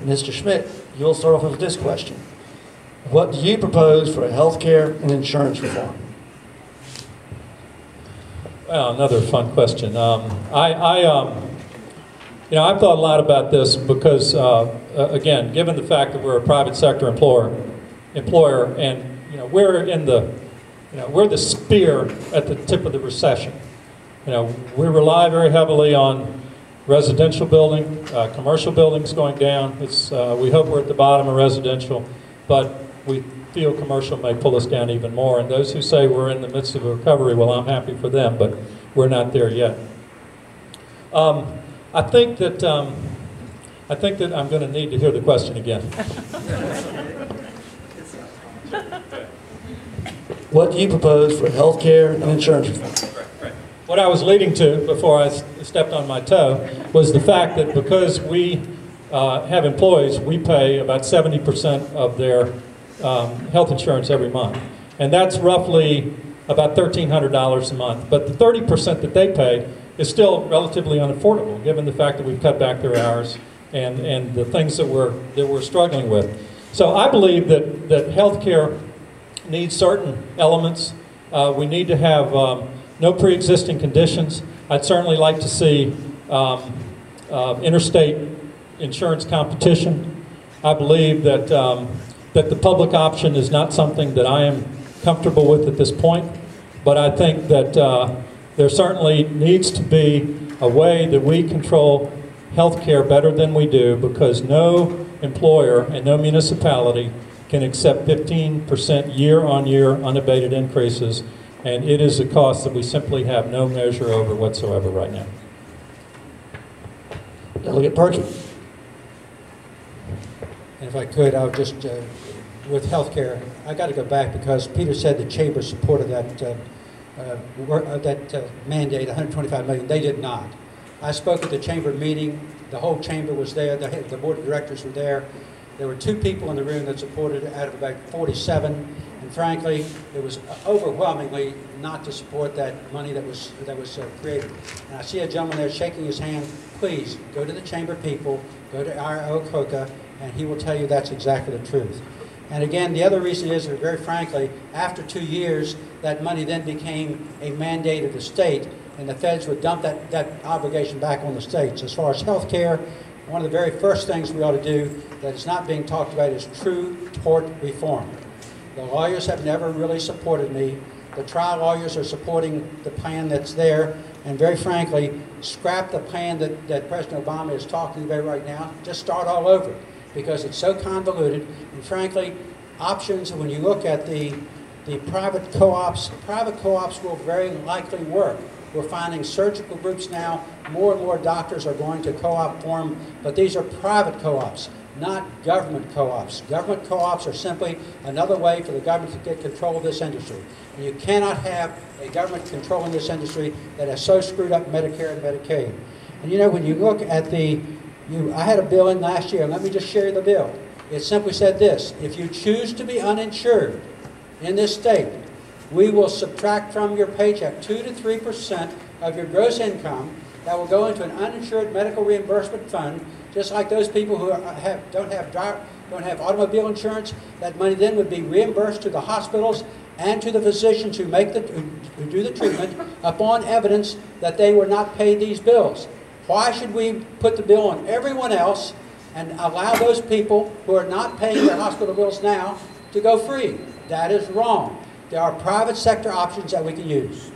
Mr. Schmidt, you'll start off with this question. What do you propose for health care and insurance reform? Well, another fun question. I've thought a lot about this because, again, given the fact that we're a private sector employer, and we're in the, we're the spear at the tip of the recession. We rely very heavily on residential building, commercial buildings going down. We hope we're at the bottom of residential, but we feel commercial may pull us down even more. And those who say we're in the midst of a recovery, well, I'm happy for them, but we're not there yet. I think that I'm going to need to hear the question again. What do you propose for health care and insurance reform? What I was leading to before I stepped on my toe was the fact that because we have employees, we pay about 70% of their health insurance every month. And that's roughly about $1,300 a month. But the 30% that they pay is still relatively unaffordable, given the fact that we've cut back their hours and the things that we're struggling with. So I believe that health care needs certain elements. We need to have no pre-existing conditions. I'd certainly like to see interstate insurance competition. I believe that that the public option is not something that I am comfortable with at this point, but I think that there certainly needs to be a way that we control health care better than we do, because no employer and no municipality can accept 15% year-on-year unabated increases, and it is a cost that we simply have no measure over whatsoever right now. Delegate Perky. And if I could, I would just, with health care, I got to go back because Peter said the chamber supported that mandate, $125 million. They did not. I spoke at the chamber meeting. The whole chamber was there. The board of directors were there. There were 2 people in the room that supported it out of about 47. And frankly, it was overwhelmingly not to support that money that was created. And I see a gentleman there shaking his hand. Please go to the chamber people, go to our OCOCA, and he will tell you that's exactly the truth. And again, the other reason is that, very frankly, after 2 years, that money then became a mandate of the state, and the feds would dump that obligation back on the states. As far as health care, one of the very first things we ought to do that is not being talked about is true tort reform. The lawyers have never really supported me. The trial lawyers are supporting the plan that's there, and very frankly, scrap the plan that President Obama is talking about right now. Just start all over, because it's so convoluted. And frankly, options, when you look at the private co-ops will very likely work. We're finding surgical groups now, more and more doctors are going to co-op form, but these are private co-ops, not government co-ops. Government co-ops are simply another way for the government to get control of this industry. And you cannot have a government controlling this industry that has so screwed up Medicare and Medicaid. And when you look at I had a bill in last year, and let me just share the bill. It simply said this: if you choose to be uninsured in this state, we will subtract from your paycheck 2 to 3% of your gross income that will go into an uninsured medical reimbursement fund, just like those people who don't have automobile insurance. That money then would be reimbursed to the hospitals and to the physicians who do the treatment upon evidence that they were not paid these bills. Why should we put the bill on everyone else and allow those people who are not paying their hospital bills now to go free? That is wrong. There are private sector options that we can use.